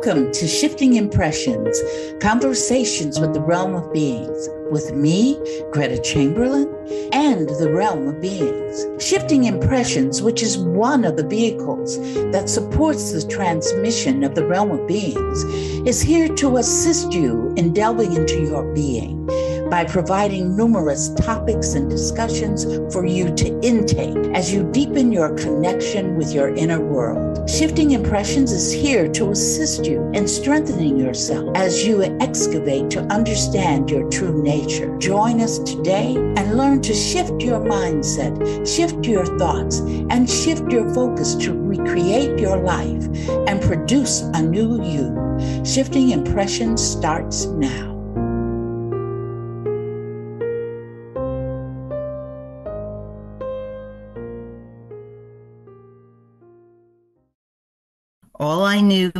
Welcome to Shifting Impressions, Conversations with the Realm of Beings, with me, Greta Chamberlain, and the Realm of Beings. Shifting Impressions, which is one of the vehicles that supports the transmission of the Realm of Beings, is here to assist you in delving into your being by providing numerous topics and discussions for you to intake as you deepen your connection with your inner world. Shifting Impressions is here to assist you in strengthening yourself as you excavate to understand your true nature. Join us today and learn to shift your mindset, shift your thoughts, and shift your focus to recreate your life and produce a new you. Shifting Impressions starts now. All I knew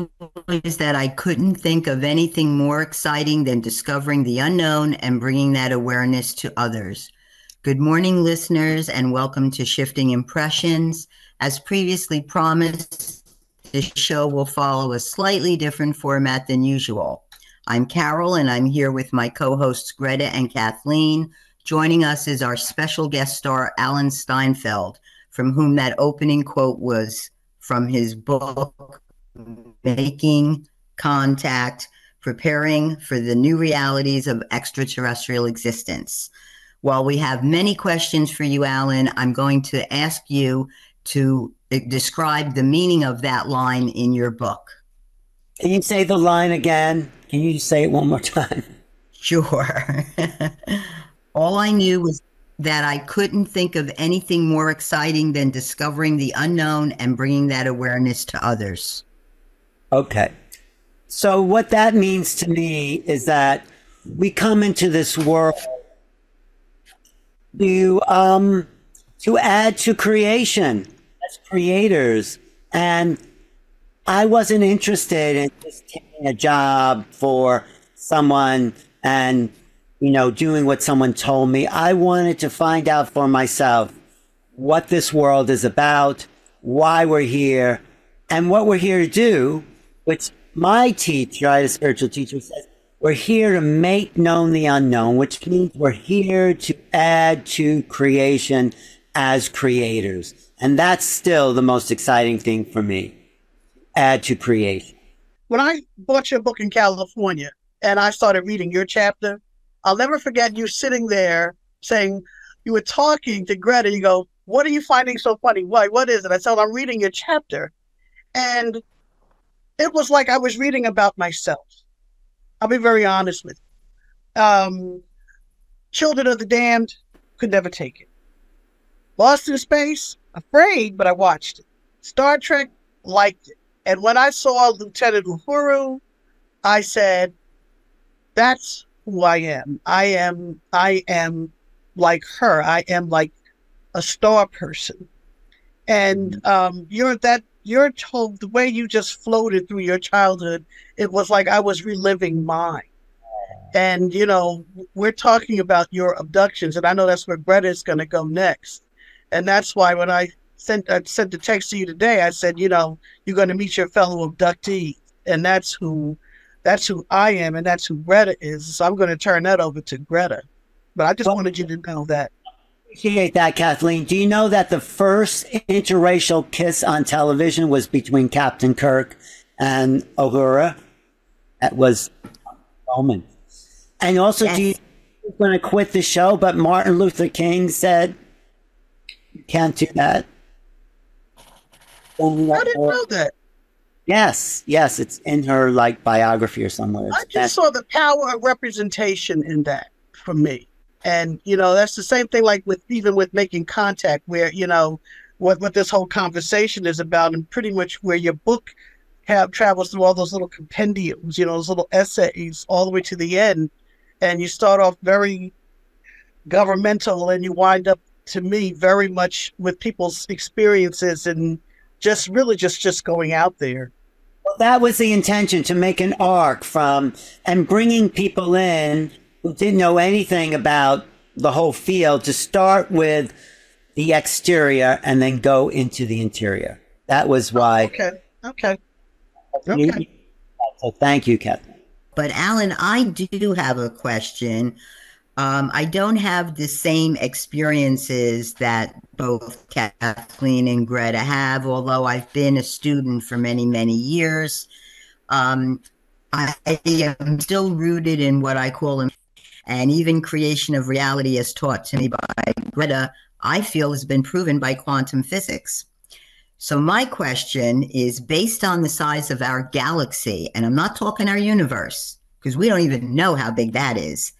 is that I couldn't think of anything more exciting than discovering the unknown and bringing that awareness to others. Good morning, listeners, and welcome to Shifting Impressions. As previously promised, this show will follow a slightly different format than usual. I'm Carol, and I'm here with my co-hosts Greta and Kathleen. Joining us is our special guest star, Alan Steinfeld, from whom that opening quote was from his book, Making Contact, Preparing for the New Realities of Extraterrestrial Existence. While we have many questions for you, Alan, I'm going to ask you to describe the meaning of that line in your book. Can you say the line again? Can you say it one more time? Sure. All I knew was that I couldn't think of anything more exciting than discovering the unknown and bringing that awareness to others. Okay. So what that means to me is that we come into this world to add to creation as creators. And I wasn't interested in just taking a job for someone and, doing what someone told me. I wanted to find out for myself what this world is about, why we're here, and what we're here to do, which my teacher, I had a spiritual teacher, says, we're here to make known the unknown, which means we're here to add to creation as creators. And that's still the most exciting thing for me, add to creation. When I bought your book in California and I started reading your chapter, I'll never forget you sitting there saying, you were talking to Greta, you go, what are you finding so funny? What is it? I said, I'm reading your chapter. And it was like I was reading about myself. I'll be very honest with you. Children of the Damned, could never take it. Lost in Space, afraid, but I watched it. Star Trek, liked it. And when I saw Lieutenant Uhuru, I said, that's who I am. I am like her. I am like a star person. And you're told the way you just floated through your childhood, it was like I was reliving mine. And, we're talking about your abductions, and I know that's where Greta is going to go next. And that's why when I sent the text to you today, I said, you're going to meet your fellow abductees. And that's who I am, and that's who Greta is. So I'm going to turn that over to Greta. But I just wanted you to know that. Appreciate that, Kathleen. Do you know that the first interracial kiss on television was between Captain Kirk and Uhura? That was a moment. And also, yes. Do you going to quit the show? But Martin Luther King said, you can't do that. I didn't know that. Yes, it's in her biography or somewhere. I just saw the power of representation in that for me. And, that's the same thing with making contact where, what this whole conversation is about, and pretty much where your book travels through all those little compendiums, those little essays all the way to the end. And you start off very governmental and you wind up, to me, very much with people's experiences and just really just going out there. Well, that was the intention, to make an arc and bringing people in who didn't know anything about the whole field, to start with the exterior and then go into the interior. That was why. Okay. So thank you, Kathleen. But Alan, I do have a question. I don't have the same experiences that both Kathleen and Greta have, although I've been a student for many, many years. I am still rooted in what I call, and even creation of reality as taught to me by Greta, I feel has been proven by quantum physics. So my question is based on the size of our galaxy, and I'm not talking our universe, because we don't even know how big that is.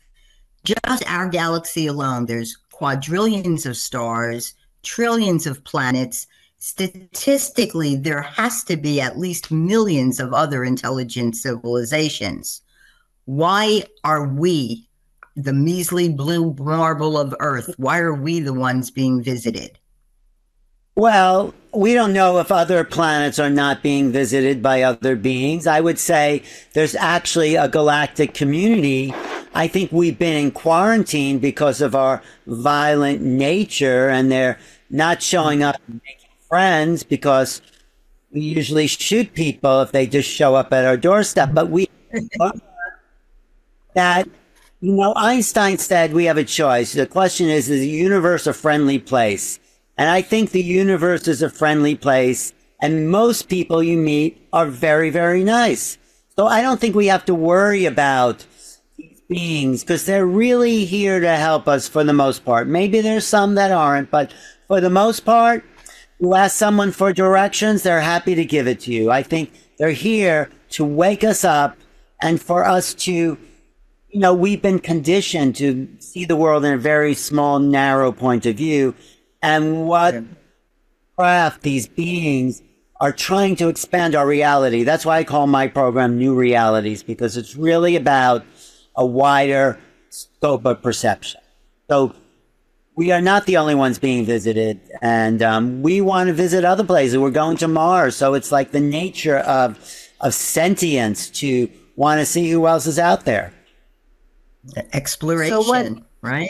Just our galaxy alone, there's quadrillions of stars, trillions of planets. Statistically, there has to be at least millions of other intelligent civilizations. Why are we, the measly blue marble of Earth, why are we the ones being visited? Well, we don't know if other planets are not being visited by other beings. I would say there's actually a galactic community. I think we've been in quarantine because of our violent nature, and they're not showing up and making friends because we usually shoot people if they just show up at our doorstep. But we that, Einstein said we have a choice. The question is the universe a friendly place? And I think the universe is a friendly place, and most people you meet are very, very nice. So I don't think we have to worry about these beings because they're really here to help us for the most part. Maybe there's some that aren't, but for the most part, you ask someone for directions, they're happy to give it to you. I think they're here to wake us up and for us to, we've been conditioned to see the world in a very small, narrow point of view. And what craft these beings are trying to expand our reality. That's why I call my program New Realities, because it's really about a wider scope of perception. So we are not the only ones being visited, and we want to visit other places. We're going to Mars, so it's like the nature of sentience to want to see who else is out there. Exploration, so right?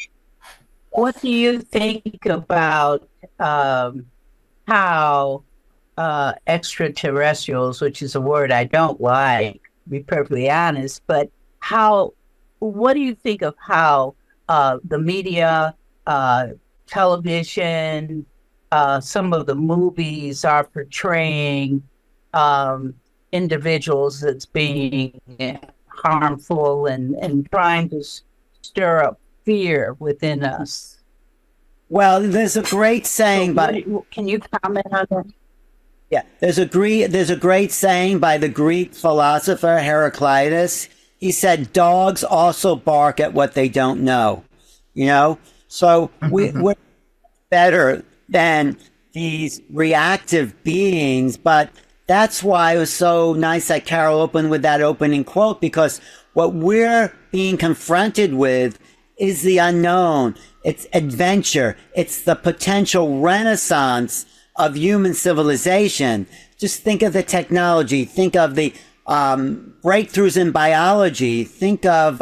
What do you think about how extraterrestrials, which is a word I don't like, to be perfectly honest, but what do you think of how the media, television, some of the movies are portraying individuals as being harmful and trying to stir up fear within us? Well, there's a great saying can you comment on that? Yeah, there's a great saying by the Greek philosopher Heraclitus. He said, "Dogs also bark at what they don't know." So we're better than these reactive beings, but that's why it was so nice that Carol opened with that opening quote, because what we're being confronted with is the unknown. It's adventure. It's the potential renaissance of human civilization. Just think of the technology. Think of the breakthroughs in biology. Think of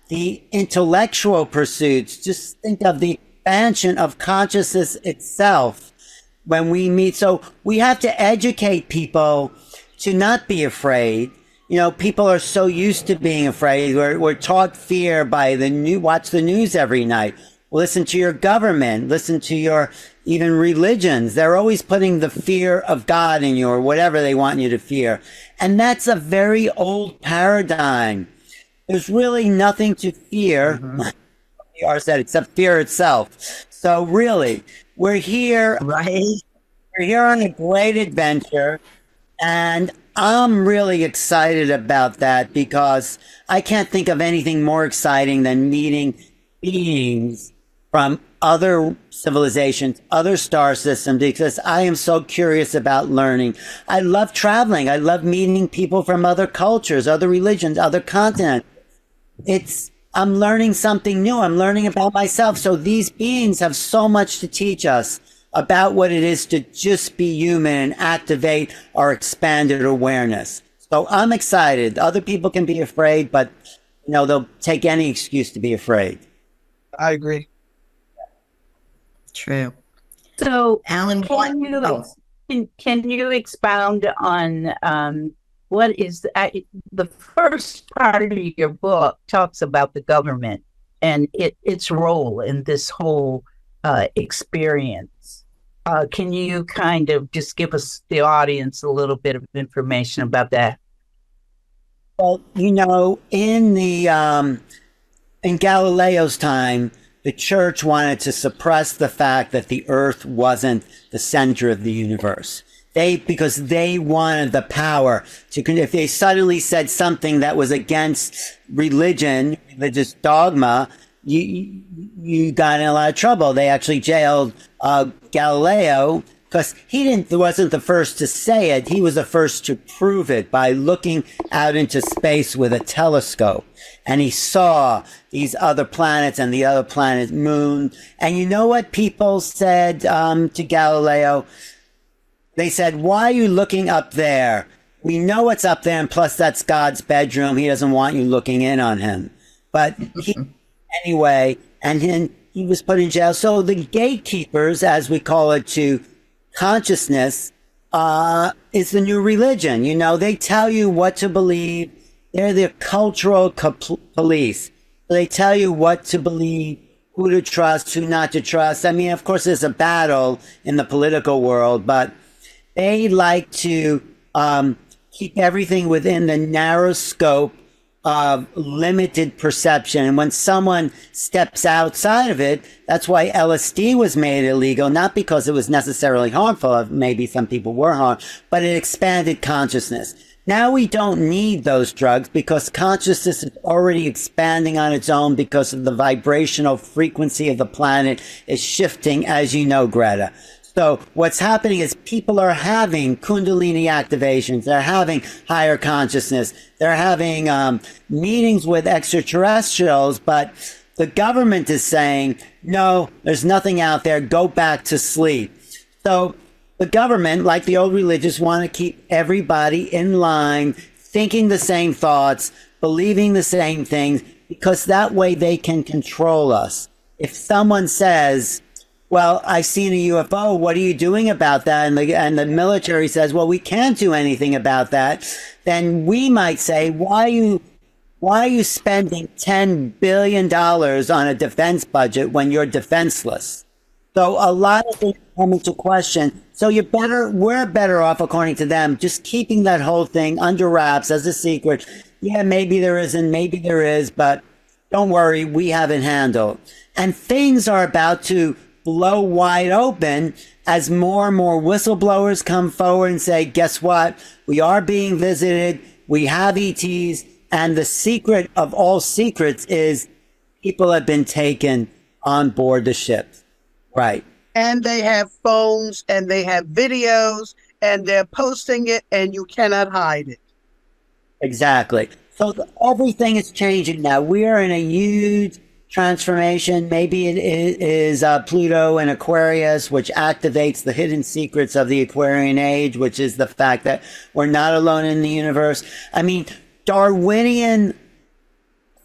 the intellectual pursuits. Just think of the expansion of consciousness itself when we meet. So we have to educate people to not be afraid. People are so used to being afraid. We're taught fear by watch the news every night. Listen to your government. Listen to your even religions. They're always putting the fear of God in you or whatever they want you to fear. And that's a very old paradigm. There's really nothing to fear, said, except fear itself. So really, we're here. Right. We're here on a great adventure. And I'm really excited about that because I can't think of anything more exciting than meeting beings from other civilizations, other star systems, because I am so curious about learning. I love traveling. I love meeting people from other cultures, other religions, other continents. I'm learning something new. I'm learning about myself. So these beings have so much to teach us about what it is to just be human and activate our expanded awareness. So I'm excited. Other people can be afraid, but they'll take any excuse to be afraid. I agree. True. So, Alan, can you expound on what is the first part of your book talks about the government and its role in this whole experience. Can you kind of just give us, the audience, a little bit of information about that? Well, you know, in Galileo's time, the church wanted to suppress the fact that the earth wasn't the center of the universe. Because they wanted the power to, if they suddenly said something that was against religious dogma, you got in a lot of trouble. They actually jailed Galileo because he wasn't the first to say it. He was the first to prove it by looking out into space with a telescope. And he saw these other planets and the other planet moon. And you know what people said to Galileo? They said, why are you looking up there? We know what's up there, and plus that's God's bedroom. He doesn't want you looking in on him. But anyway, and then he was put in jail. So the gatekeepers, as we call it, to consciousness, is the new religion. You know, they tell you what to believe. They're the cultural police. They tell you what to believe, who to trust, who not to trust. I mean, of course, there's a battle in the political world, but they like to keep everything within the narrow scope of limited perception. And when someone steps outside of it, that's why LSD was made illegal, not because it was necessarily harmful. Maybe some people were harmed, but it expanded consciousness. Now we don't need those drugs because consciousness is already expanding on its own because of the vibrational frequency of the planet is shifting, as you know, Greta. So what's happening is people are having Kundalini activations. They're having higher consciousness. They're having meetings with extraterrestrials, but the government is saying, no, there's nothing out there. Go back to sleep. So the government, like the old religious, want to keep everybody in line, thinking the same thoughts, believing the same things, because that way they can control us. If someone says, well, I've seen a UFO, what are you doing about that? And the military says, well, we can't do anything about that. Then we might say, why are you spending $10 billion on a defense budget when you're defenseless? So a lot of things come into question. So we're better off, according to them, just keeping that whole thing under wraps as a secret. Yeah, maybe there isn't, maybe there is, but don't worry, we have it handled. And things are about to blow wide open as more and more whistleblowers come forward and say, guess what? We are being visited. We have ETs. And the secret of all secrets is people have been taken on board the ship. Right. And they have phones and they have videos and they're posting it and you cannot hide it. Exactly. So everything is changing now. We are in a huge transformation. Maybe it is Pluto and Aquarius, which activates the hidden secrets of the Aquarian age, which is the fact that we're not alone in the universe. I mean, Darwinian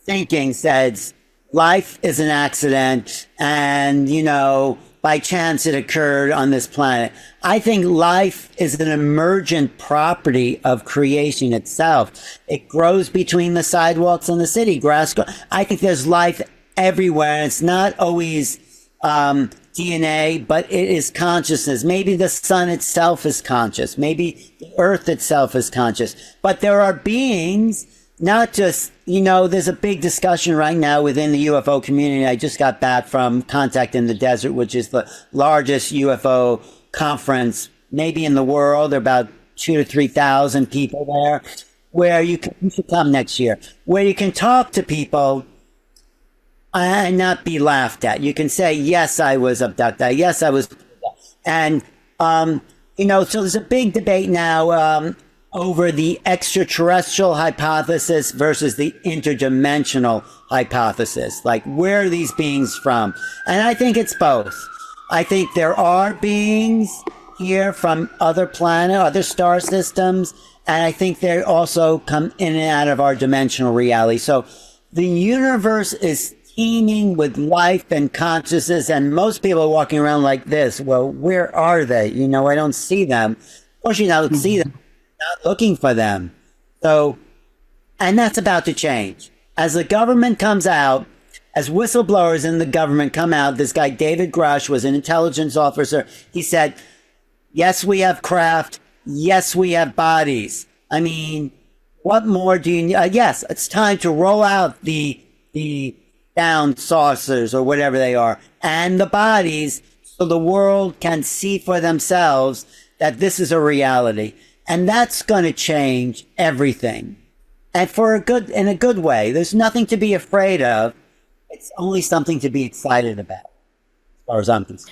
thinking says life is an accident and, you know, by chance it occurred on this planet. I think life is an emergent property of creation itself. It grows between the sidewalks and the city. I think there's life everywhere, and it's not always DNA, but it is consciousness. Maybe the sun itself is conscious. Maybe the earth itself is conscious. But there are beings, not just, you know, there's a big discussion right now within the UFO community. I just got back from Contact in the Desert, which is the largest UFO conference maybe in the world. There are about 2,000 to 3,000 people there, where you should come next year, where you can talk to people and not be laughed at. You can say, yes, I was abducted. Yes, I was. And, you know, so there's a big debate now over the extraterrestrial hypothesis versus the interdimensional hypothesis. Like, where are these beings from? And I think it's both. I think there are beings here from other planets, other star systems, and I think they also come in and out of our dimensional reality. So the universe is teeming with life and consciousness, and most people are walking around like this. Well, where are they? You know, I don't see them. Of course, you don't see them. Not looking for them. So, and that's about to change. As the government comes out, as whistleblowers in the government come out, this guy, David Grush, was an intelligence officer. He said, yes, we have craft. Yes, we have bodies. I mean, what more do you need? Yes, it's time to roll out the down saucers or whatever they are and the bodies so the world can see for themselves that this is a reality. And that's going to change everything. And in a good way. There's nothing to be afraid of. It's only something to be excited about, as far as I'm concerned.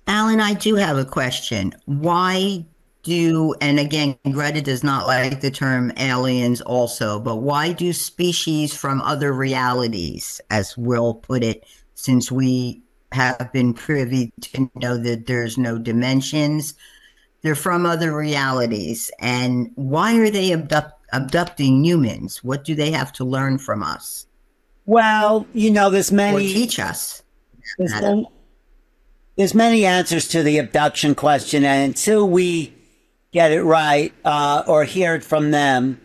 Alan, I do have a question. Why and again, Greta does not like the term aliens also, but why do species from other realities, as Will put it, since we have been privy to know that there's no dimensions, they're from other realities, and why are they abducting humans? What do they have to learn from us? Well, there's many... Or teach us. There's many answers to the abduction question, and until we get it right or hear it from them,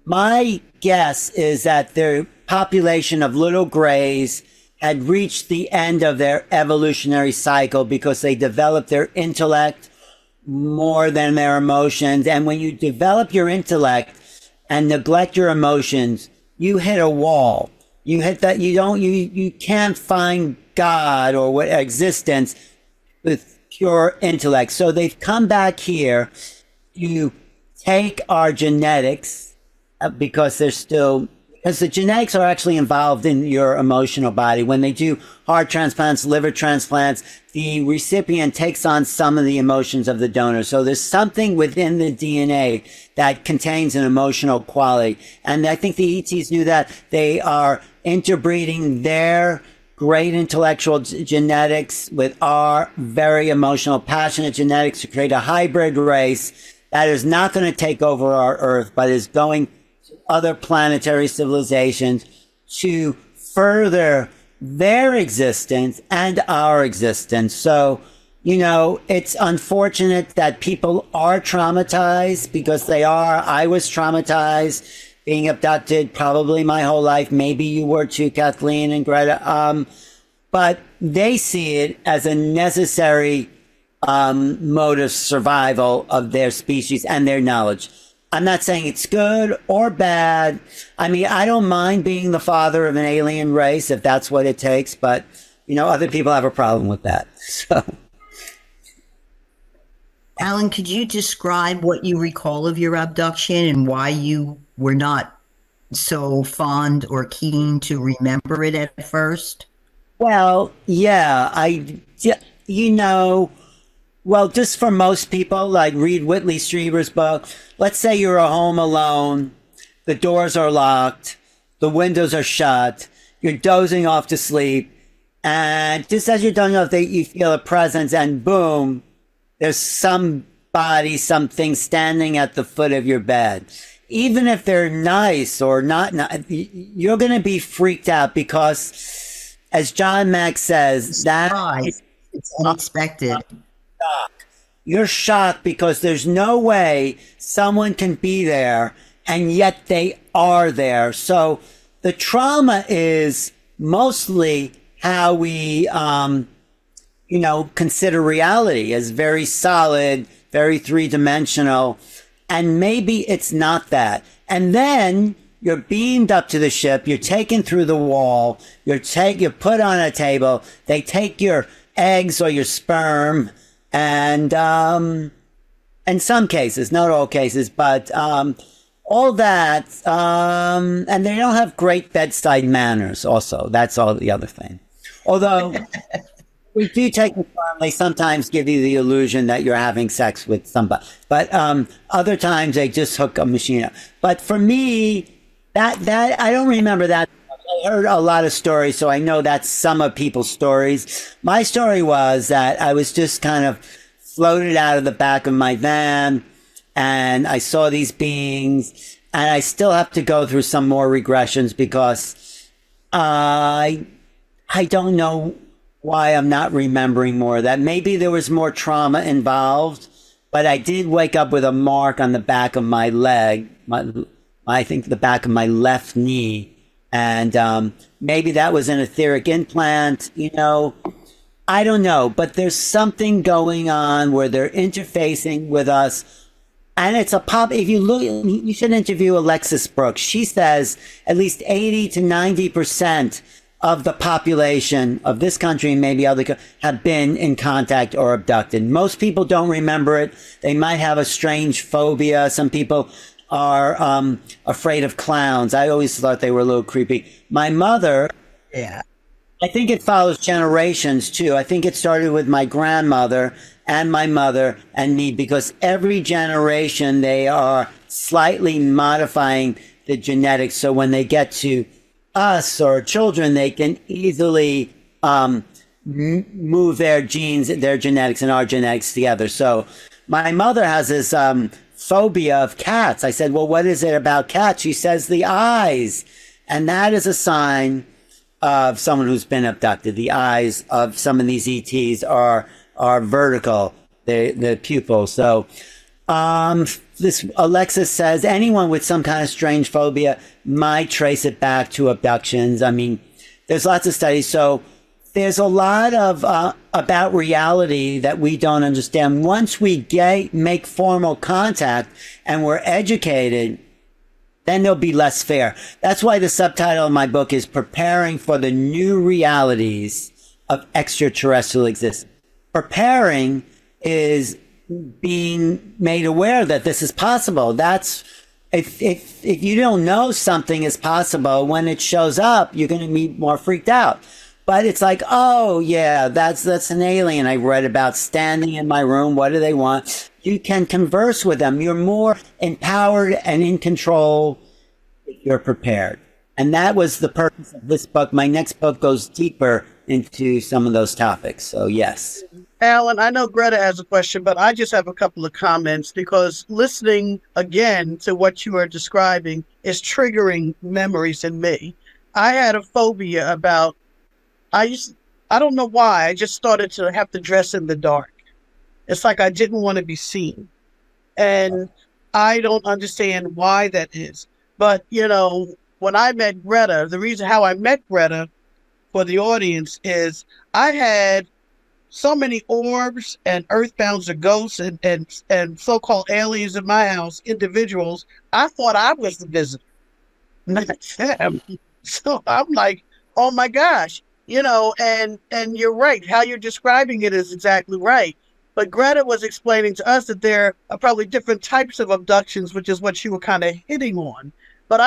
my guess is that the population of little grays had reached the end of their evolutionary cycle because they developed their intellect more than their emotions. And when you develop your intellect and neglect your emotions, you hit a wall. You hit that, you can't find God or what existence with pure intellect. So they've come back here to take our genetics because the genetics are actually involved in your emotional body. When they do heart transplants, liver transplants, the recipient takes on some of the emotions of the donor. So there's something within the DNA that contains an emotional quality. And I think the ETs knew that. They are interbreeding their great intellectual genetics with our very emotional, passionate genetics to create a hybrid race that is not going to take over our Earth, but is going to other planetary civilizations to further their existence and our existence. So, it's unfortunate that people are traumatized because they are. I was traumatized being abducted probably my whole life. Maybe you were too, Kathleen and Greta. But they see it as a necessary mode of survival of their species and their knowledge. I'm not saying it's good or bad. I mean, I don't mind being the father of an alien race if that's what it takes, but, other people have a problem with that. So, Alan, could you describe what you recall of your abduction and why you were not so fond or keen to remember it at first? Well, yeah, well, just for most people, like read Whitley Strieber's book. Let's say you're at home alone, the doors are locked, the windows are shut, you're dozing off to sleep, and just as you're dozing off, you feel a presence, and boom, there's somebody, something standing at the foot of your bed. Even if they're nice or not, you're going to be freaked out because, as John Mack says, it's unexpected. You're shocked because there's no way someone can be there, and yet they are there. So the trauma is mostly how we, consider reality as very solid, very three-dimensional, and maybe it's not that. And then you're beamed up to the ship, you're taken through the wall, you're put on a table, they take your eggs or your sperm, and in some cases, not all cases, but all that, and they don't have great bedside manners also. That's all the other thing. Although we do take the sperm, they sometimes give you the illusion that you're having sex with somebody. But other times they just hook a machine up. But for me, that I don't remember that. I heard a lot of stories, so I know that's some of people's stories. My story was that I was just kind of floated out of the back of my van, and I saw these beings, and I still have to go through some more regressions because I don't know why I'm not remembering more of that. Maybe there was more trauma involved, but I did wake up with a mark on the back of my leg, I think the back of my left knee. And maybe that was an etheric implant, I don't know. But there's something going on where they're interfacing with us. And it's a pop. If you look, you should interview Alexis Brooks. She says at least 80 to 90% of the population of this country and maybe other have been in contact or abducted. Most people don't remember it. They might have a strange phobia. Some people are afraid of clowns. I always thought they were a little creepy. My mother, Yeah. I think it follows generations too. I think it started with my grandmother and my mother and me, because every generation they are slightly modifying the genetics. So when they get to us or children, they can easily move their genes, their genetics and our genetics together. So my mother has this phobia of cats. I said, well, what is it about cats? She says the eyes. And that is a sign of someone who's been abducted. The eyes of some of these ETs are vertical, the pupils. So this Alexis says anyone with some kind of strange phobia might trace it back to abductions. I mean, there's lots of studies. So there's a lot of about reality that we don't understand. Once we make formal contact and we're educated, then there'll be less fear. That's why the subtitle of my book is Preparing for the New Realities of Extraterrestrial Existence. Preparing is being made aware that this is possible. That's if you don't know something is possible, when it shows up, you're going to be more freaked out. But it's like, oh yeah, that's an alien I read about standing in my room. What do they want? You can converse with them. You're more empowered and in control if you're prepared. And that was the purpose of this book. My next book goes deeper into some of those topics. So yes. Alan, I know Greta has a question, but I just have a couple of comments, because listening again to what you are describing is triggering memories in me. I had a phobia about, I don't know why, I just started to have to dress in the dark. It's like I didn't want to be seen. And I don't understand why that is. But, when I met Greta, the reason how I met Greta for the audience is I had so many orbs and earthbounds or ghosts and so-called aliens in my house, individuals. I thought I was the visitor, not them. So I'm like, oh my gosh, and you're right. How you're describing it is exactly right. But Greta was explaining to us that there are probably different types of abductions, which is what you were kind of hitting on. But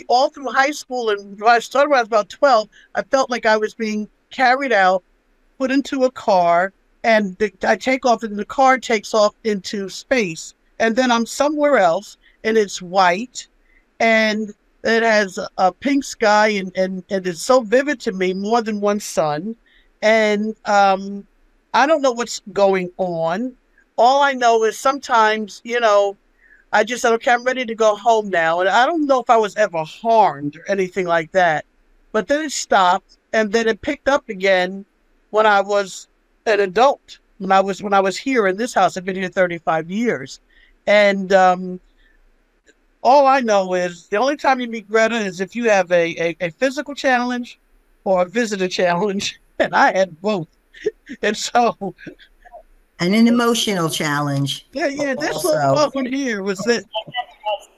all through high school, and when I started when I was about 12, I felt like I was being carried out, put into a car, and I take off, and the car takes off into space. And then I'm somewhere else, and it's white, and it has a pink sky, and it's so vivid to me, more than one sun. And I don't know what's going on. All I know is sometimes, I just said, okay, I'm ready to go home now. And I don't know if I was ever harmed or anything like that. But then it stopped, and then it picked up again when I was an adult. When I was here in this house. I've been here 35 years. And all I know is the only time you meet Greta is if you have a physical challenge or a visitor challenge. And I had both. And so... And an emotional challenge. Yeah, that's what one here was it.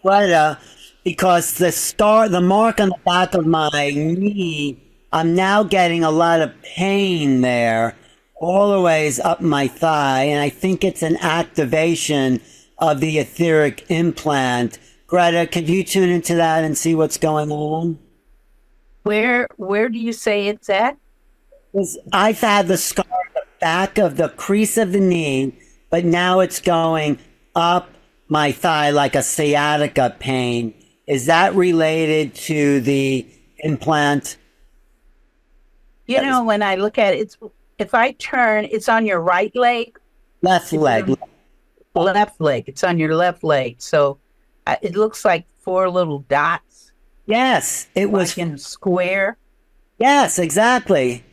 Right, because the mark on the back of my knee, I'm now getting a lot of pain there, all the ways up my thigh, and I think it's an activation of the etheric implant. Greta, could you tune into that and see what's going on? Where do you say it's at? I've had the scar at the back of the crease of the knee, but now it's going up my thigh like a sciatica pain. Is that related to the implant? When I look at it, if I turn, it's on your right leg? Left leg. Left leg. It's on your left leg. So it looks like 4 little dots. Yes, it was in a square. Yes, exactly.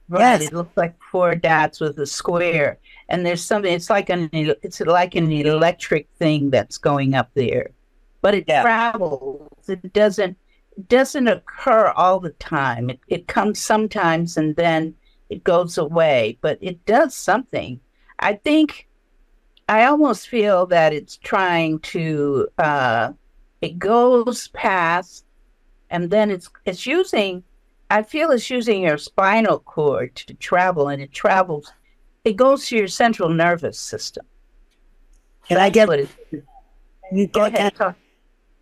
Right. Yes. It looks like 4 dots with a square. And there's something, it's like an electric thing that's going up there. but it travels. It doesn't occur all the time. It comes sometimes and then it goes away, but it does something. I almost feel that it's trying to, it goes past, and then it's using, I feel it's using your spinal cord to travel, and it travels, it goes to your central nervous system. Can I get, go ahead.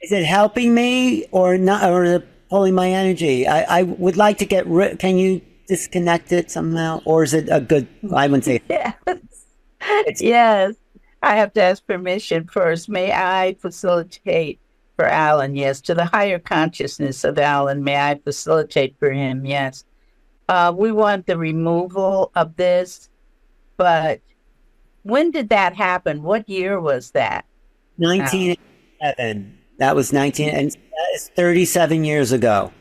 Is it helping me or not, or pulling my energy? I would like to get rid, can you disconnect it somehow? Or is it a good, I wouldn't say. Yes. Yes. I have to ask permission first. May I facilitate for Alan? Yes. To the higher consciousness of Alan, may I facilitate for him? Yes. We want the removal of this, but when did that happen? What year was that? 1987. That was 19, and that is 37 years ago.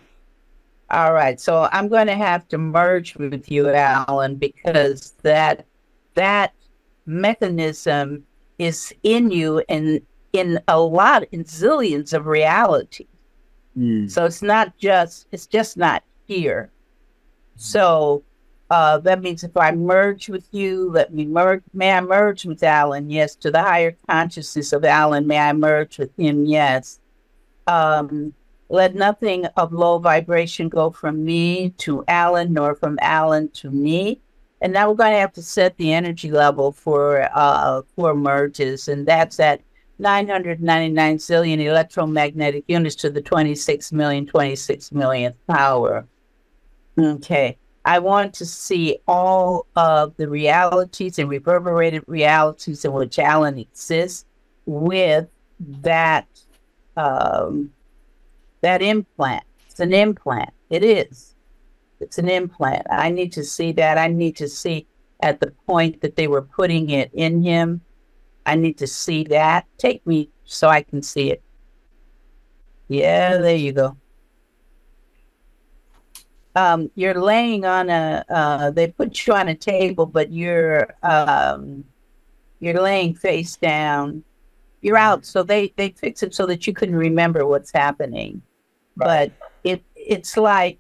All right. So I'm going to have to merge with you, Alan, because that mechanism is in you and in zillions of reality. So it's just not here. So that means if I merge with you, may I merge with Alan? Yes. To the higher consciousness of Alan, may I merge with him? Yes. Let nothing of low vibration go from me to Alan, nor from Alan to me. And now we're going to have to set the energy level for merges, and that's at 999 zillion electromagnetic units to the 26 millionth power. Okay. I want to see all of the realities and reverberated realities in which Alan exists with that that implant. It's an implant. It is. It's an implant. I need to see that. I need to see at the point that they were putting it in him. I need to see that. Take me so I can see it. Yeah, there you go. You're laying on they put you on a table, but you're laying face down. You're out. So they fix it so that you couldn't remember what's happening. Right. But it's like,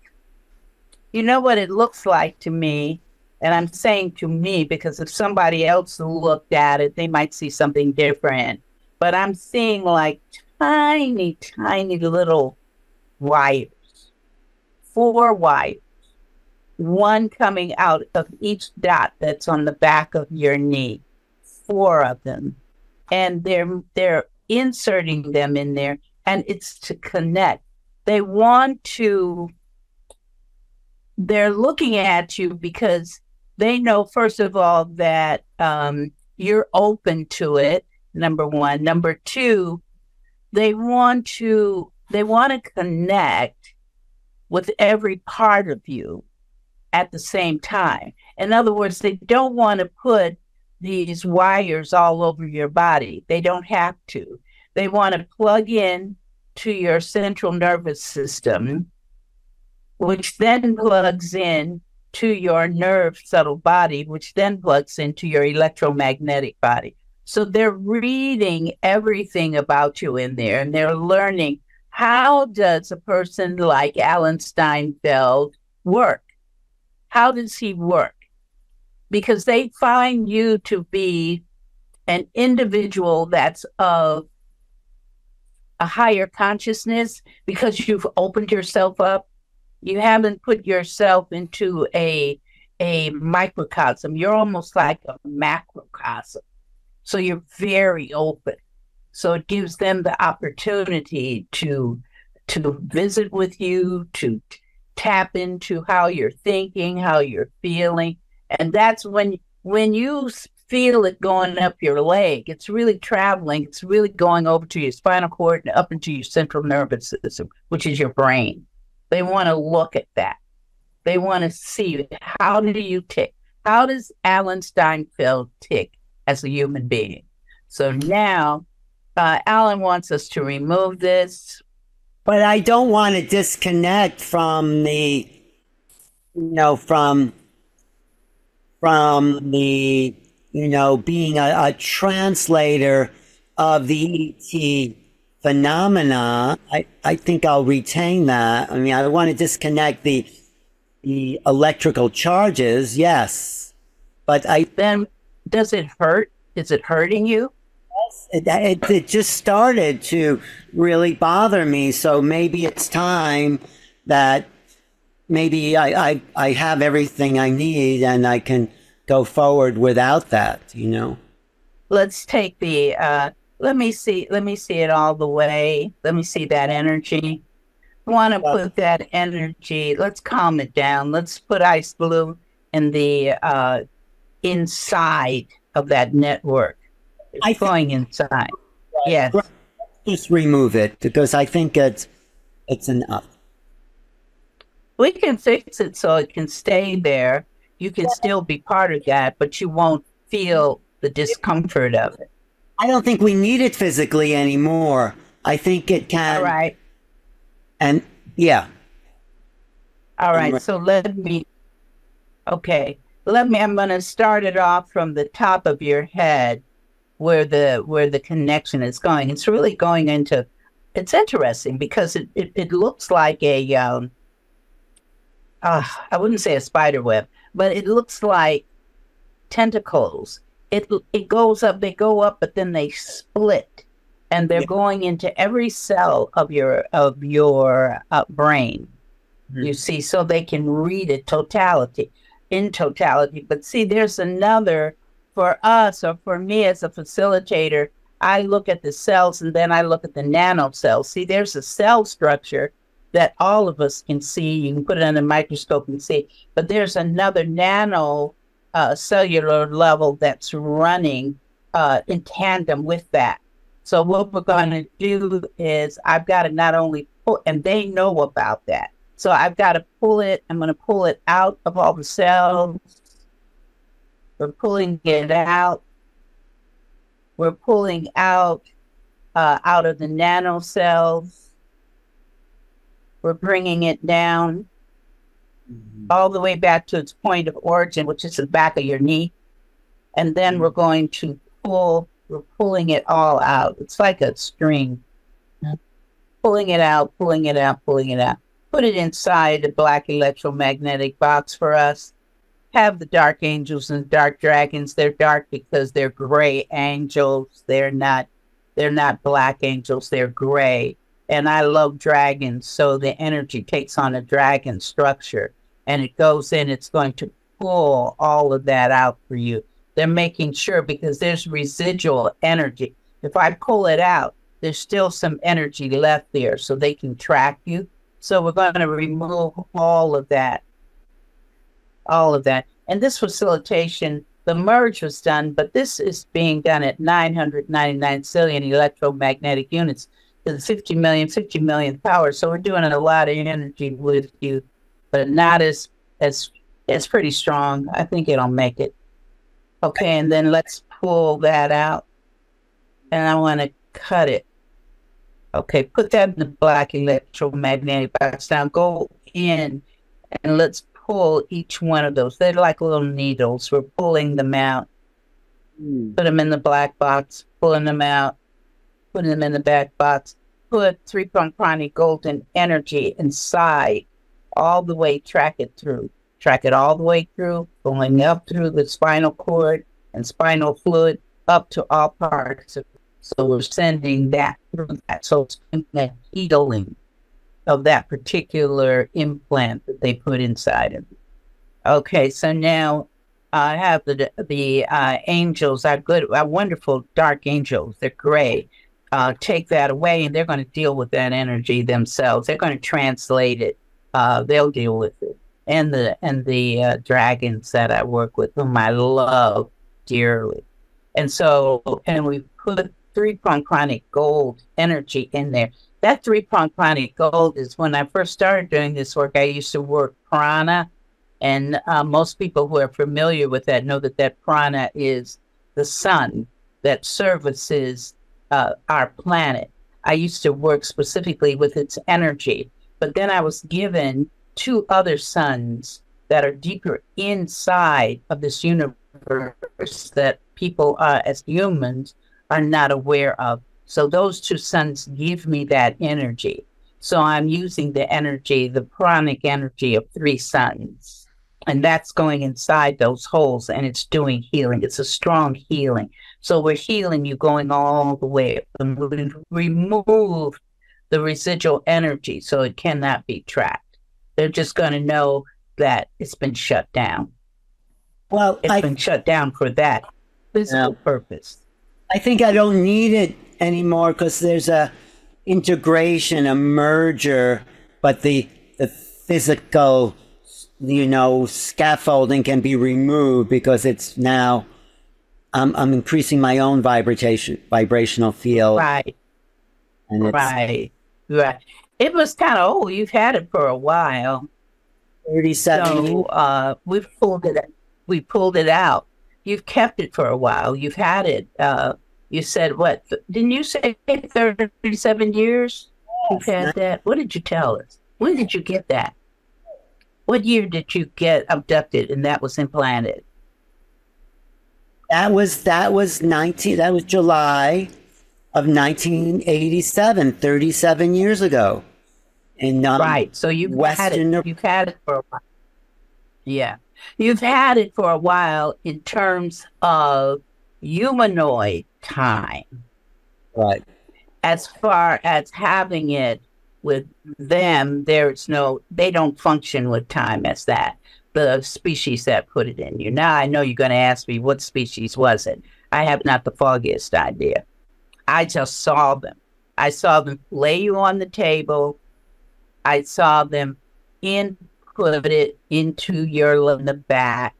you know what it looks like to me, and I'm saying to me because if somebody else looked at it, they might see something different. But I'm seeing like tiny, tiny little wires, 4 wires, one coming out of each dot that's on the back of your knee, 4 of them. And they're inserting them in there, and it's to connect. They're looking at you because they know, first of all, that you're open to it, number one. Number two, they want to connect with every part of you at the same time. In other words, they don't want to put these wires all over your body. They don't have to. They want to plug in to your central nervous system, which then plugs in to your nerve subtle body, which then plugs into your electromagnetic body. So they're reading everything about you in there, and they're learning, how does a person like Alan Steinfeld work? How does he work? Because they find you to be an individual that's of a higher consciousness because you've opened yourself up. You haven't put yourself into a microcosm. You're almost like a macrocosm. So you're very open. So it gives them the opportunity to visit with you, to tap into how you're thinking, how you're feeling. And that's when you feel it going up your leg, it's really traveling. It's really going over to your spinal cord and up into your central nervous system, which is your brain. They want to look at that. They want to see, how do you tick? How does Alan Steinfeld tick as a human being? So now, Alan wants us to remove this. But I don't want to disconnect from the, from the, being a translator of the ET phenomena, I think I'll retain that. I mean, I want to disconnect the electrical charges, yes, but Then does it hurt? Is it hurting you? it just started to really bother me. So maybe it's time that maybe I have everything I need and I can go forward without that, you know? Let's take the let me see it all the way. Let me see that energy. I want to put that energy, let's calm it down. Let's put ice blue in the inside of that network. It's going inside. Yes. Just remove it because I think it's enough. We can fix it so it can stay there. You can still be part of that, but you won't feel the discomfort of it. I don't think we need it physically anymore. I think it can. All right. And yeah. All right. So I'm going to start it off from the top of your head where the connection is going. It's really going into, it's interesting because it looks like a, I wouldn't say a spider web, but it looks like tentacles. It goes up, they go up, but then they split, and they're going into every cell of your brain. Mm-hmm. You see, so they can read it in totality. But see, there's another for us, or for me as a facilitator. I look at the cells, and then I look at the nanocells. See, there's a cell structure that all of us can see. You can put it under a microscope and see, but there's another nano cellular level that's running in tandem with that. So what we're going to do is I've got to not only pull, and they know about that. So I've got to pull it. I'm going to pull it out of all the cells. We're pulling it out. We're pulling out of the nanocells. We're bringing it down all the way back to its point of origin, which is the back of your knee. And then we're going to we're pulling it all out. It's like a string. Pulling it out, pulling it out, pulling it out. Put it inside a black electromagnetic box for us. Have the dark angels and dark dragons. They're dark because they're gray angels. They're not black angels. They're gray. And I love dragons, so the energy takes on a dragon structure, and it goes in. It's going to pull all of that out for you. They're making sure, because there's residual energy. If I pull it out, there's still some energy left there, so they can track you. So we're going to remove all of that. And this facilitation, the merge was done, but this is being done at 999 zillion electromagnetic units to the 50 million power. So we're doing a lot of energy with you, but not as it's pretty strong. I think it'll make it. Okay, and then let's pull that out. And I want to cut it. Okay, put that in the black electromagnetic box. Now go in and let's pull each one of those. They're like little needles. We're pulling them out. Put them in the black box, pulling them out. Put them in the back box, put 3-prong chronic golden energy inside, all the way, track it all the way through, going up through the spinal cord and spinal fluid, up to all parts. So we're sending that through that. So it's a healing of that particular implant that they put inside of it. Okay, so now I have the angels, our wonderful dark angels. They're gray. Take that away, and they're going to deal with that energy themselves. They're going to translate it. They'll deal with it. And the dragons that I work with, whom I love dearly. And we put 3-prong chronic gold energy in there. That 3-prong chronic gold is, when I first started doing this work, I used to work prana. And most people who are familiar with that know that prana is the sun that services our planet. I used to work specifically with its energy, but then I was given 2 other suns that are deeper inside of this universe that people as humans are not aware of. So those two suns give me that energy. So I'm using the energy, the pranic energy of three suns. And that's going inside those holes and it's doing healing. It's a strong healing. So we're healing you going all the way up and we remove the residual energy so it cannot be tracked. They're just going to know that it's been shut down. Well, it's been shut down for that physical purpose. I think I don't need it anymore because there's a integration, a merger, but the physical, scaffolding can be removed because it's now I'm increasing my own vibrational field. Right. And right. It was kind of old. You've had it for a while. 37 years. So we pulled it out. You've kept it for a while. You've had it. You said what? Didn't you say 37 years? You've had that. What did you tell us? When did you get that? What year did you get abducted and that was implanted? That was July of 1987, 37 years ago. Right. So you've had it for a while. Yeah. You've had it for a while in terms of humanoid time. Right. As far as having it with them, they don't function with time as that. The species that put it in you. Now I know you're going to ask me what species was it. I have not the foggiest idea. I just saw them. I saw them lay you on the table. I saw them input it into in the back,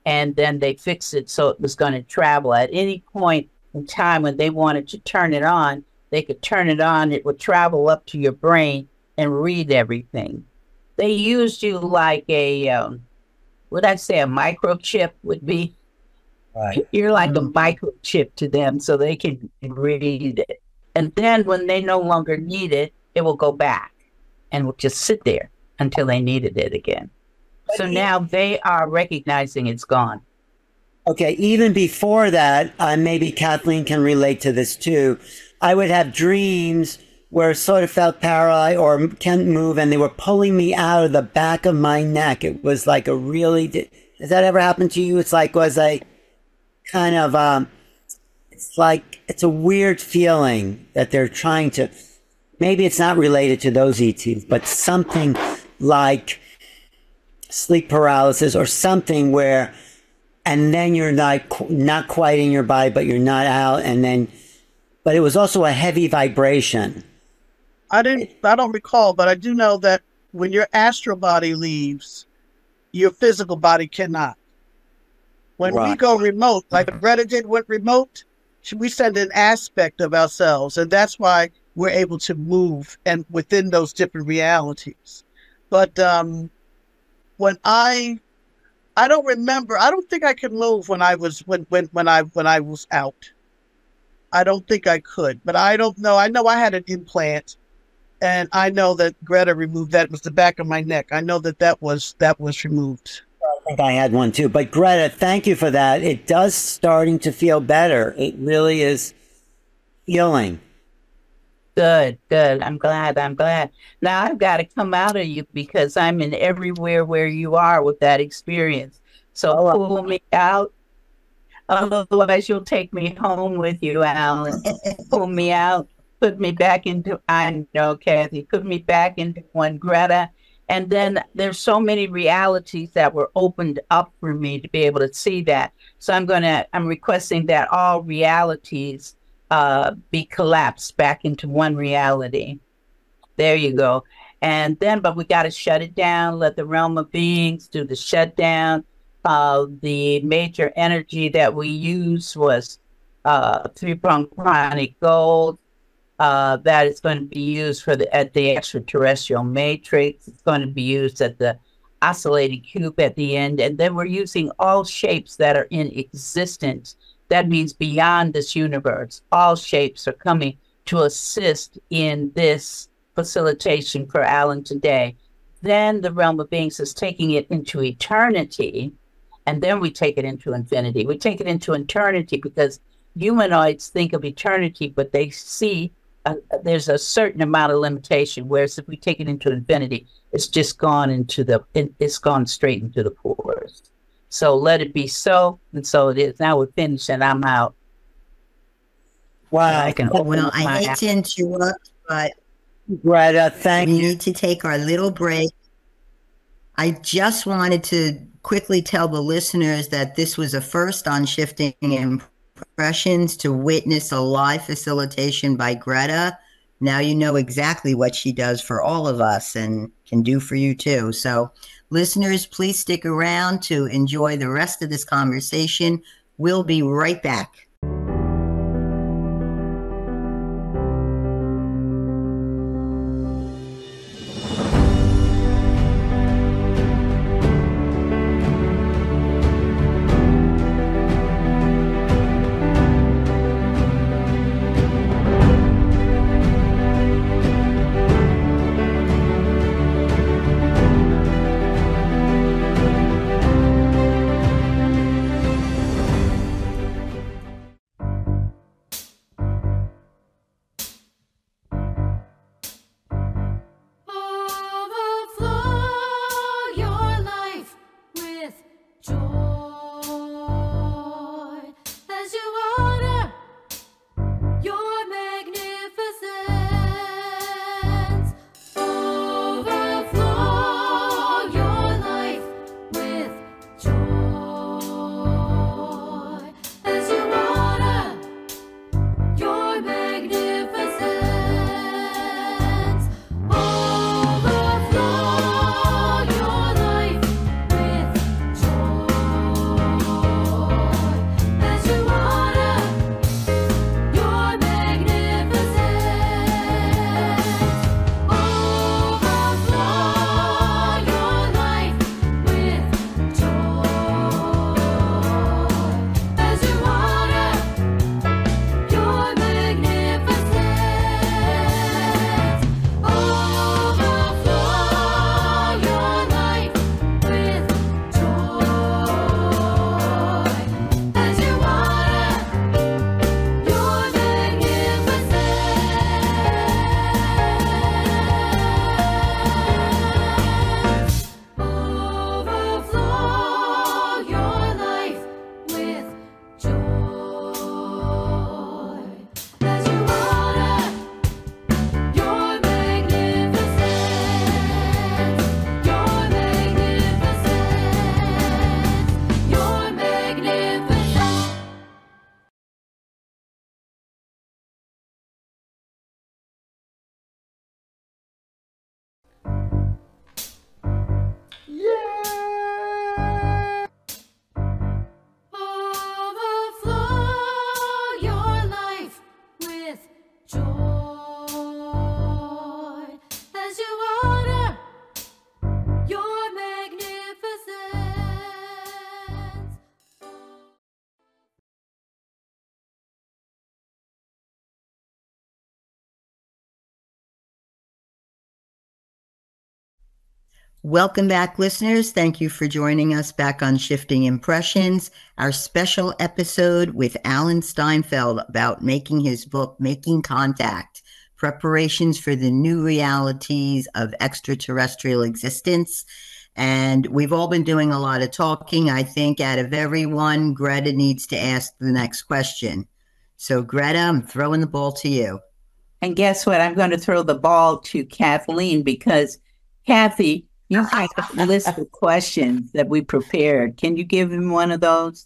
and then they fixed it so it was going to travel. At any point in time when they wanted to turn it on, they could turn it on. It would travel up to your brain and read everything. They used you like a, a microchip would be. Right. You're like a microchip to them so they can read it. And then when they no longer need it, it will go back and will just sit there until they needed it again. So now they are recognizing it's gone. Okay, even before that, maybe Kathleen can relate to this too. I would have dreams where I sort of felt paralyzed or can't move, and they were pulling me out of the back of my neck. It was like a really... Has that ever happened to you? It's like, was I kind of... it's like, it's a weird feeling that they're trying to... Maybe it's not related to those ETs, but something like sleep paralysis or something where... And then you're not quite in your body, but you're not out, and then... But it was also a heavy vibration. I don't recall, but I do know that when your astral body leaves, your physical body cannot. When we go remote, like Greta went remote, we send an aspect of ourselves, and that's why we're able to move and within those different realities. But when I don't remember, I don't think I could move when I was out. I don't think I could, but I don't know. I know I had an implant, and I know that Greta removed that. It was the back of my neck. I know that was removed. I think I had one too. But Greta, thank you for that. It does starting to feel better. It really is healing. Good. I'm glad. Now I've got to come out of you because I'm in everywhere where you are with that experience. So pull me out. Otherwise, you'll take me home with you, Alan. Pull me out, put me back into, I know, Kathy, put me back into one, Greta. And then there's so many realities that were opened up for me to be able to see that. So I'm requesting that all realities be collapsed back into one reality. There you go. And then, but we got to shut it down, let the realm of beings do the shutdown. The major energy that we used was three-pronged chronic gold. That is going to be used at the extraterrestrial matrix. It's going to be used at the oscillating cube at the end. And then we're using all shapes that are in existence. That means beyond this universe. All shapes are coming to assist in this facilitation for Alan today. Then the realm of beings is taking it into eternity. And then we take it into infinity. We take it into eternity because humanoids think of eternity, but they see there's a certain amount of limitation. Whereas if we take it into infinity, it's just gone it's gone straight into the pores. So let it be so, and so it is. Now we're finished, and I'm out. Wow. I can Well, I hate to interrupt, but Greta, thank we you. need to take our little break. I just wanted to quickly tell the listeners that this was a first on Shifting Impressions to witness a live facilitation by Greta. Now you know exactly what she does for all of us and can do for you too. So listeners, please stick around to enjoy the rest of this conversation. We'll be right back. Welcome back, listeners. Thank you for joining us back on Shifting Impressions, our special episode with Alan Steinfeld about making his book, Making Contact, Preparations for the New Realities of Extraterrestrial Existence. And we've all been doing a lot of talking. I think out of everyone, Greta needs to ask the next question. So Greta, I'm throwing the ball to you. And guess what? I'm going to throw the ball to Kathleen, because Kathy, you have a list of questions that we prepared. Can you give him one of those?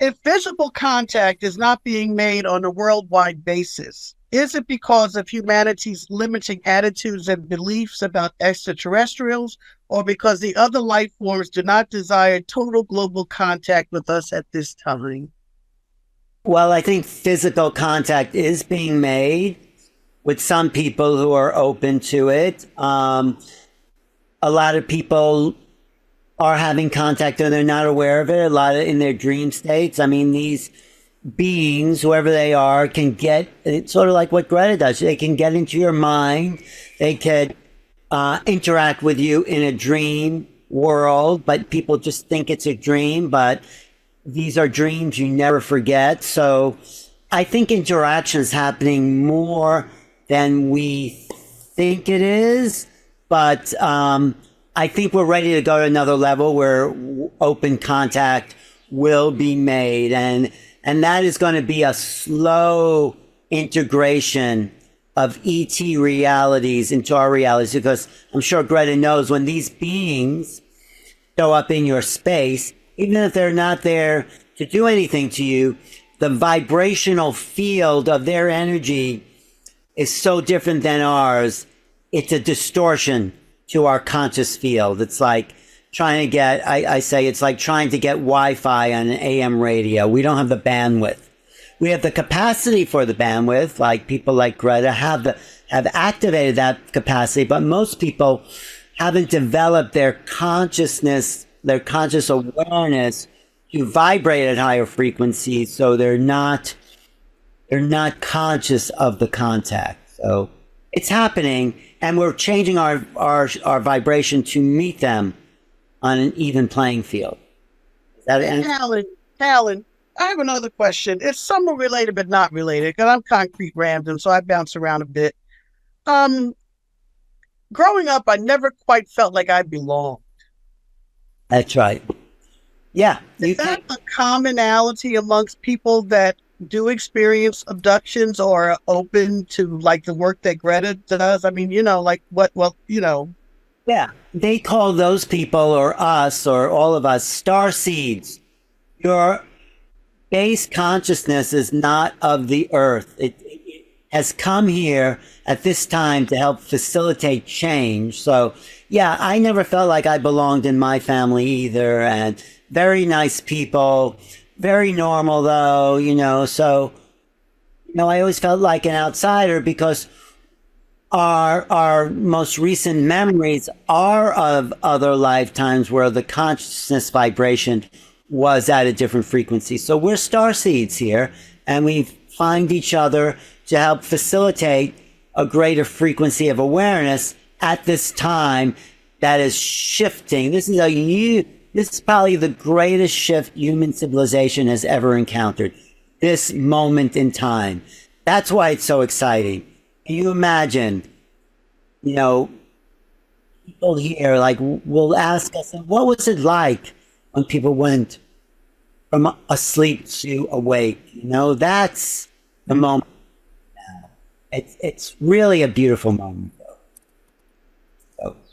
If visible contact is not being made on a worldwide basis, is it because of humanity's limiting attitudes and beliefs about extraterrestrials, or because the other life forms do not desire total global contact with us at this time? Well, I think physical contact is being made with some people who are open to it. A lot of people are having contact and they're not aware of it. A lot of in their dream states. I mean, these beings, whoever they are, can get, it's sort of like what Greta does. They can get into your mind. They could interact with you in a dream world, but people just think it's a dream. But these are dreams you never forget. So I think interaction is happening more than we think it is, but I think we're ready to go to another level where open contact will be made, and that is going to be a slow integration of ET realities into our realities, because I'm sure Greta knows when these beings show up in your space, even if they're not there to do anything to you, the vibrational field of their energy is so different than ours. It's a distortion to our conscious field. It's like trying to get, I say it's like trying to get Wi-Fi on an AM radio. We don't have the bandwidth. We have the capacity for the bandwidth, like people like Greta have activated that capacity, but most people haven't developed their consciousness, their conscious awareness to vibrate at higher frequencies, so they're not conscious of the contact. So it's happening, and we're changing our vibration to meet them on an even playing field. Is that it? Alan, I have another question. It's somewhat related but not related, because I'm concrete random, so I bounce around a bit. Growing up, I never quite felt like I belonged. That's right. Yeah. Is that a commonality amongst people that do experience abductions or are open to like the work that Greta does? I mean, like what, Yeah. They call those people or us or all of us star seeds. Your base consciousness is not of the earth. It has come here at this time to help facilitate change. So yeah, I never felt like I belonged in my family either, and very nice people, very normal though, so, I always felt like an outsider because our most recent memories are of other lifetimes where the consciousness vibration was at a different frequency. So we're star seeds here, and we find each other to help facilitate a greater frequency of awareness at this time that is shifting. This is probably the greatest shift human civilization has ever encountered. This moment in time. That's why it's so exciting. Can you imagine, people here will ask us, what was it like when people went from asleep to awake? That's the moment now. It's really a beautiful moment.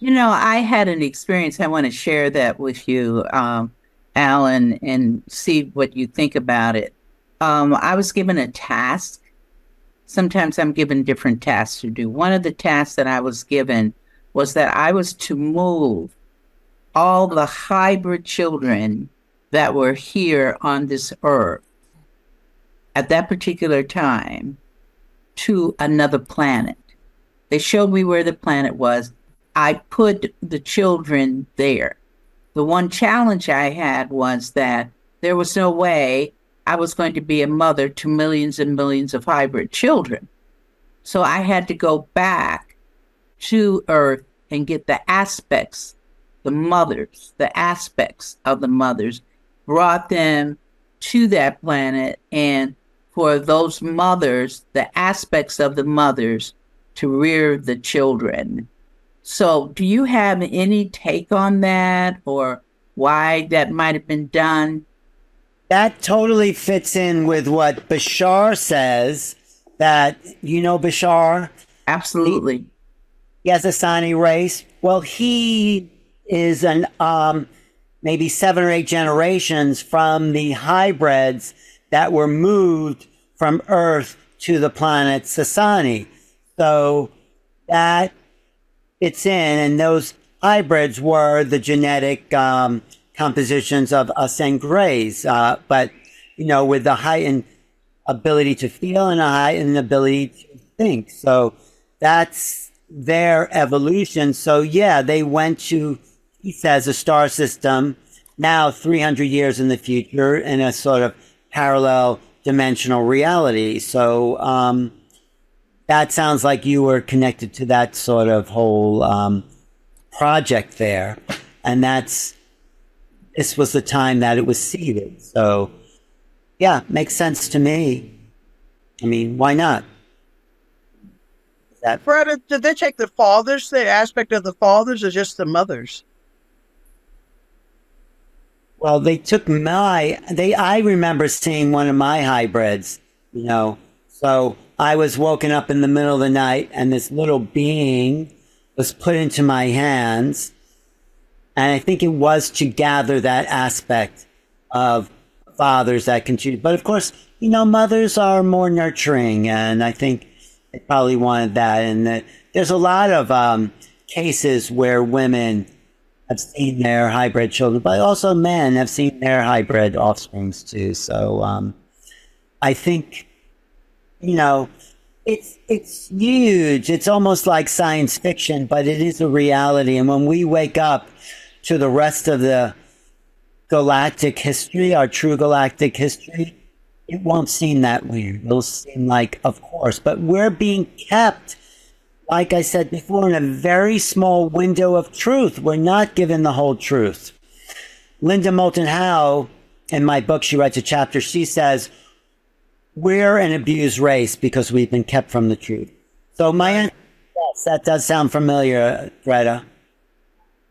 I had an experience. I want to share that with you, Alan, and see what you think about it. I was given a task. Sometimes I'm given different tasks to do. One of the tasks that I was given was that I was to move all the hybrid children that were here on this earth at that particular time to another planet. They showed me where the planet was. I put the children there. The one challenge I had was that there was no way I was going to be a mother to millions and millions of hybrid children. So I had to go back to Earth and get the aspects, the aspects of the mothers, brought them to that planet, and for those mothers, the aspects of the mothers to rear the children. So do you have any take on that, or why that might have been done? That totally fits in with what Bashar says, that, Bashar? Absolutely. He has a Sani race. Well, he is an maybe 7 or 8 generations from the hybrids that were moved from Earth to the planet Sasani. So that it's in, and those hybrids were the genetic compositions of us and Greys, but with the heightened ability to feel and a heightened ability to think. So that's their evolution. So yeah, they went to, he says, a star system now 300 years in the future in a sort of parallel dimensional reality. So that sounds like you were connected to that sort of whole project there. And that's this was the time that it was seeded. So, yeah, makes sense to me. I mean, why not? Brother, did they take the fathers, the aspect of the fathers, or just the mothers? Well, they took I remember seeing one of my hybrids, you know. So I was woken up in the middle of the night and this little being was put into my hands. And I think it was to gather that aspect of fathers that can choose. But of course, you know, mothers are more nurturing, and I think they probably wanted that. And there's a lot of cases where women have seen their hybrid children, but also men have seen their hybrid offsprings too. So I think, you know, it's huge. It's almost like science fiction, but it is a reality. And when we wake up to the rest of the galactic history, our true galactic history, it won't seem that weird. It'll seem like, of course, but we're being kept, like I said before, in a very small window of truth. We're not given the whole truth. Linda Moulton Howe, in my book, she writes a chapter, she says, we're an abused race because we've been kept from the truth. So my answer, yes, that does sound familiar, Greta.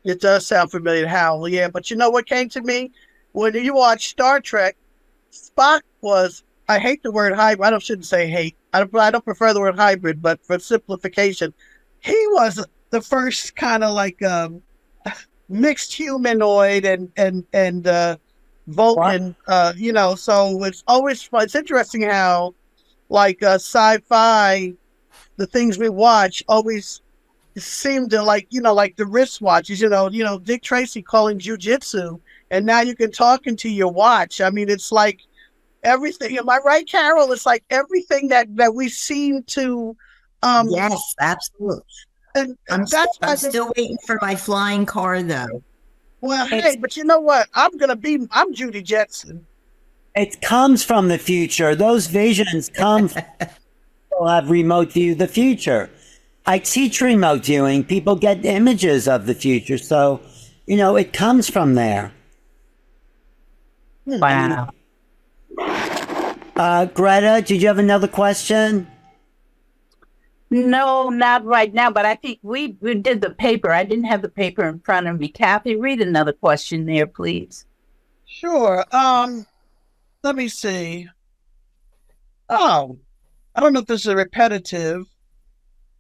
It does sound familiar, Hal. Yeah, but you know what came to me? When you watch Star Trek, Spock was, I hate the word hybrid. I shouldn't say hate. I don't prefer the word hybrid, but for simplification, he was the first kind of like mixed humanoid and Vulcan, you know, so it's interesting how like sci-fi, the things we watch always seem to like, you know, like the wristwatches, you know, Dick Tracy calling jujitsu, and now you can talk into your watch. I mean, it's like everything. Am I right, Carol? It's like everything that we seem to. Yes, absolutely. And I'm still waiting for my flying car, though. Well, hey, but you know what? I'm Judy Jetson. It comes from the future. Those visions come from people have remote view the future. I teach remote viewing. People get images of the future. So, you know, it comes from there. Wow. Greta, did you have another question? No, not right now, but I think we did the paper. I didn't have the paper in front of me. Kathy, read another question there, please. Sure. Let me see. Oh, I don't know if this is repetitive.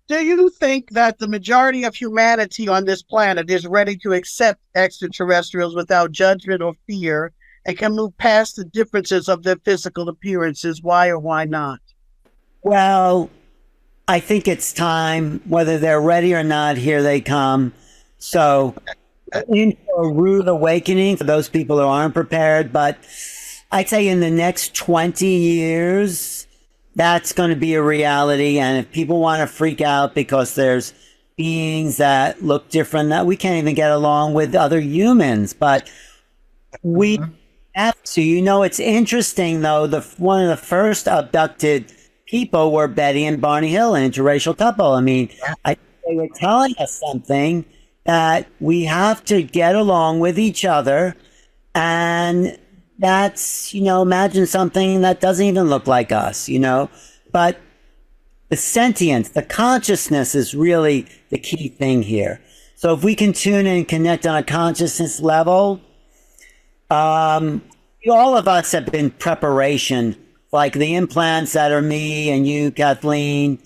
Do you think that the majority of humanity on this planet is ready to accept extraterrestrials without judgment or fear and can move past the differences of their physical appearances? Why or why not? Well, I think it's time, whether they're ready or not, here they come. So, in for a rude awakening for those people who aren't prepared. But I'd say in the next 20 years, that's going to be a reality. And if people want to freak out because there's beings that look different, that we can't even get along with other humans, but we have to. You know, it's interesting, though, one of the first abducted people were Betty and Barney Hill, an interracial couple. I mean, they were telling us something that we have to get along with each other. And that's, you know, imagine something that doesn't even look like us, you know, but the sentience, the consciousness is really the key thing here. So if we can tune in and connect on a consciousness level, all of us have been preparation. Like the implants that are me and you, Kathleen,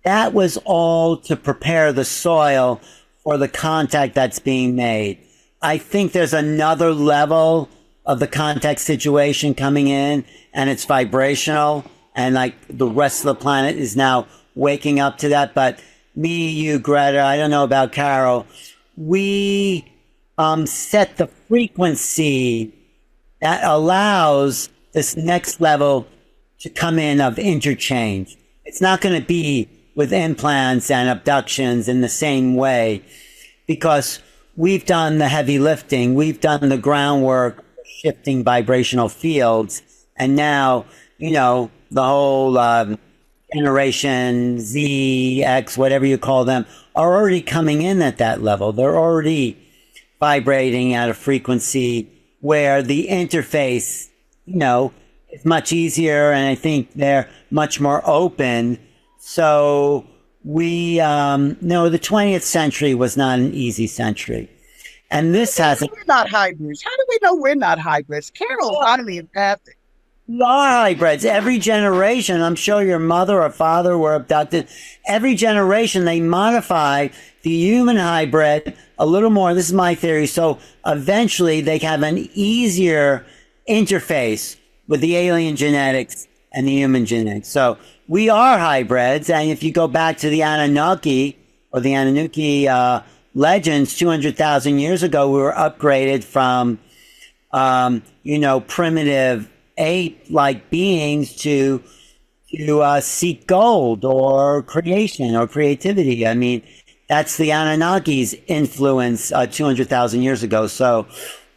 that was all to prepare the soil for the contact that's being made. I think there's another level of the contact situation coming in, and it's vibrational, and like the rest of the planet is now waking up to that. But me, you, Greta, I don't know about Carol, we set the frequency that allows this next level to come in of interchange. It's not going to be with implants and abductions in the same way, because we've done the heavy lifting. We've done the groundwork, shifting vibrational fields. And now, you know, the whole generation Z, X, whatever you call them, are already coming in at that level. They're already vibrating at a frequency where the interface, is much easier, and I think they're much more open. So we, no, the 20th century was not an easy century. And this hasn't. We're not hybrids. How do we know we're not hybrids? Carol's highly empathic. We are hybrids. Every generation, I'm sure your mother or father were abducted. Every generation, they modify the human hybrid a little more. This is my theory. So eventually they have an easier interface with the alien genetics and the human genetics. So we are hybrids. And if you go back to the Anunnaki or the Anunnaki legends 200,000 years ago, we were upgraded from, primitive ape-like beings to seek gold or creation or creativity. I mean, that's the Anunnaki's influence 200,000 years ago. So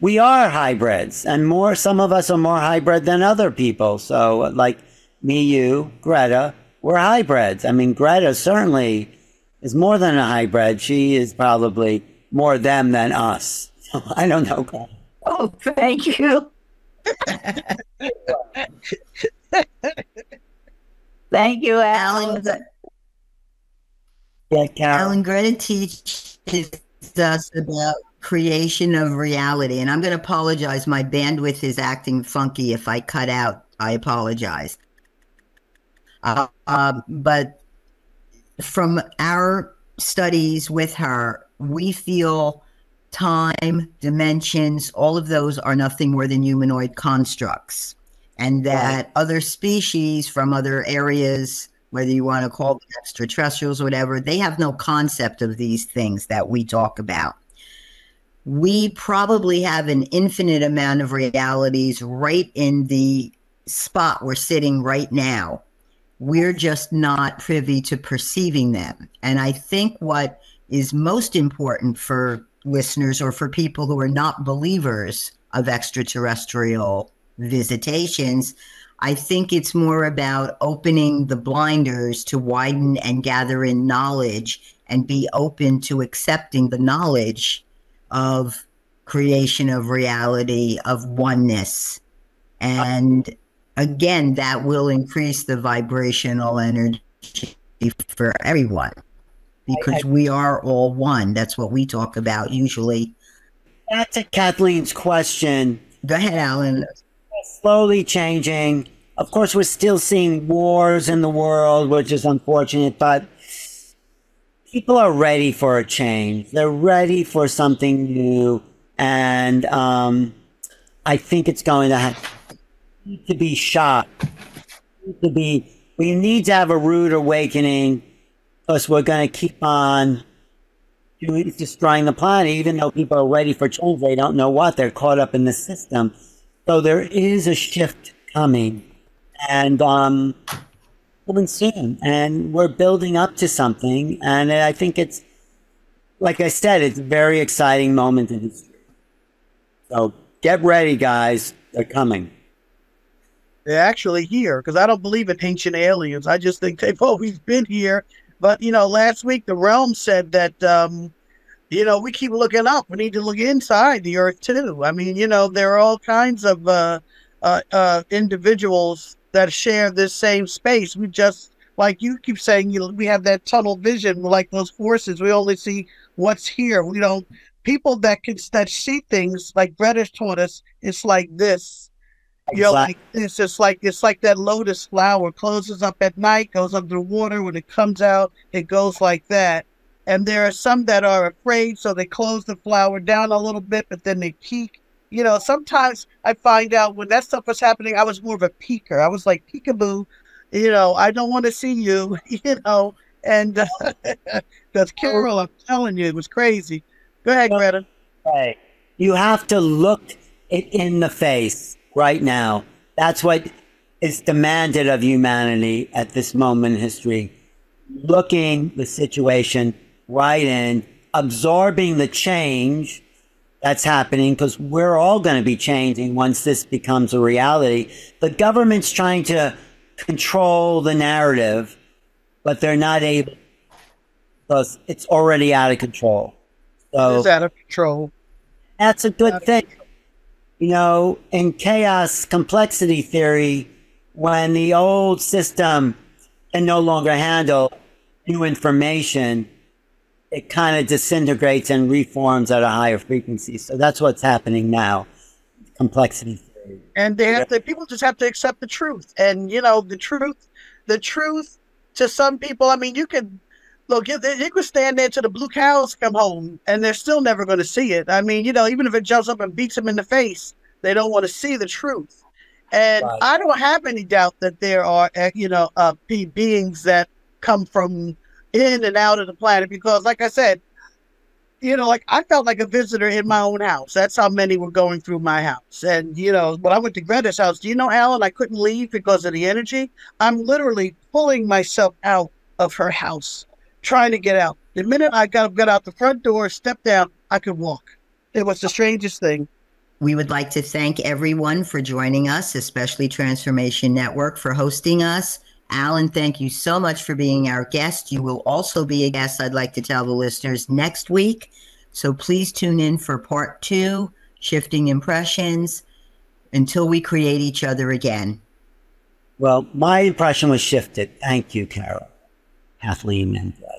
we are hybrids, and some of us are more hybrid than other people. So like me, you, Greta, we're hybrids. I mean, Greta certainly is more than a hybrid. She is probably more them than us. I don't know, Greta. Oh, thank you. Thank you, Alan. Alan, Greta teaches us about creation of reality, and I'm going to apologize. My bandwidth is acting funky. If I cut out, I apologize. But from our studies with her, we feel time, dimensions, all of those are nothing more than humanoid constructs. And that other species from other areas, whether you want to call them extraterrestrials or whatever, they have no concept of these things that we talk about. We probably have an infinite amount of realities right in the spot we're sitting right now. We're just not privy to perceiving them. And I think what is most important for listeners or for people who are not believers of extraterrestrial visitations, I think it's more about opening the blinders to widen and gather in knowledge and be open to accepting the knowledge of creation of reality, of oneness. And again, that will increase the vibrational energy for everyone, because we are all one. That's what we talk about usually. Back to Kathleen's question. Go ahead, Alan. Slowly changing. Of course, we're still seeing wars in the world, which is unfortunate, but people are ready for a change. They're ready for something new. And I think it's going to be shocked. We need to have a rude awakening, because we're going to keep on destroying the planet. Even though people are ready for change, they don't know what. They're caught up in the system. So there is a shift coming, and coming soon. And we're building up to something. And I think it's, like I said, it's a very exciting moment in history. So get ready, guys. They're coming. They're actually here, because I don't believe in ancient aliens. I just think they've always been here. But, last week the realm said that, we keep looking up. We need to look inside the earth, too. I mean, there are all kinds of individuals that share this same space. We just, like you keep saying, we have that tunnel vision, like those forces. We only see what's here. We don't, people that see things, like Greta's taught us, it's like this. Like this. It's like that lotus flower closes up at night, goes under water. When it comes out, it goes like that. And there are some that are afraid, so they close the flower down a little bit, but then they peek. Sometimes I find out when that stuff was happening, I was more of a peeker. I was like, peekaboo, I don't want to see you, and that's Carol, I'm telling you, it was crazy. Go ahead, Greta. Right. You have to look it in the face right now. That's what is demanded of humanity at this moment in history. Looking the situation right in, absorbing the change that's happening, because we're all going to be changing once this becomes a reality. The government's trying to control the narrative, but they're not able, because it's already out of control. So it's out of control. That's a good thing. You know, in chaos complexity theory, when the old system can no longer handle new information, it kind of disintegrates and reforms at a higher frequency. So that's what's happening now. Complexity theory. And they have to, people just have to accept the truth. And, you know, the truth to some people, I mean, you can, look, you could stand there till the blue cows come home and they're still never going to see it. I mean, you know, even if it jumps up and beats them in the face, they don't want to see the truth. And Right. I don't have any doubt that there are, beings that come from in and out of the planet, because like I said, you know, like I felt like a visitor in my own house. That's how many were going through my house. And, you know, when I went to Greta's house, do you know, Alan, I couldn't leave because of the energy. I'm literally pulling myself out of her house, trying to get out. The minute I got out the front door, stepped down, I could walk. It was the strangest thing. We would like to thank everyone for joining us, especially Transformation Network for hosting us. Alan, thank you so much for being our guest. You will also be a guest, I'd like to tell the listeners, next week. So please tune in for part 2, Shifting Impressions, until we create each other again. Well, my impression was shifted. Thank you, Carol, Kathleen, and Greta.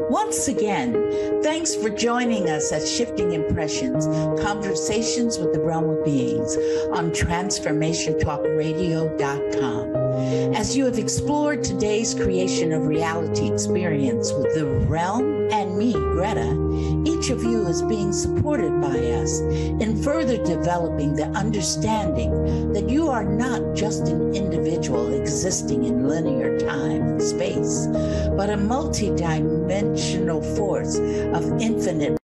Once again, thanks for joining us at Shifting Impressions, Conversations with the Realm of Beings on TransformationTalkRadio.com. As you have explored today's creation of reality experience with the realm and me, Greta, each of you is being supported by us in further developing the understanding that you are not just an individual existing in linear time and space, but a multidimensional force of infinite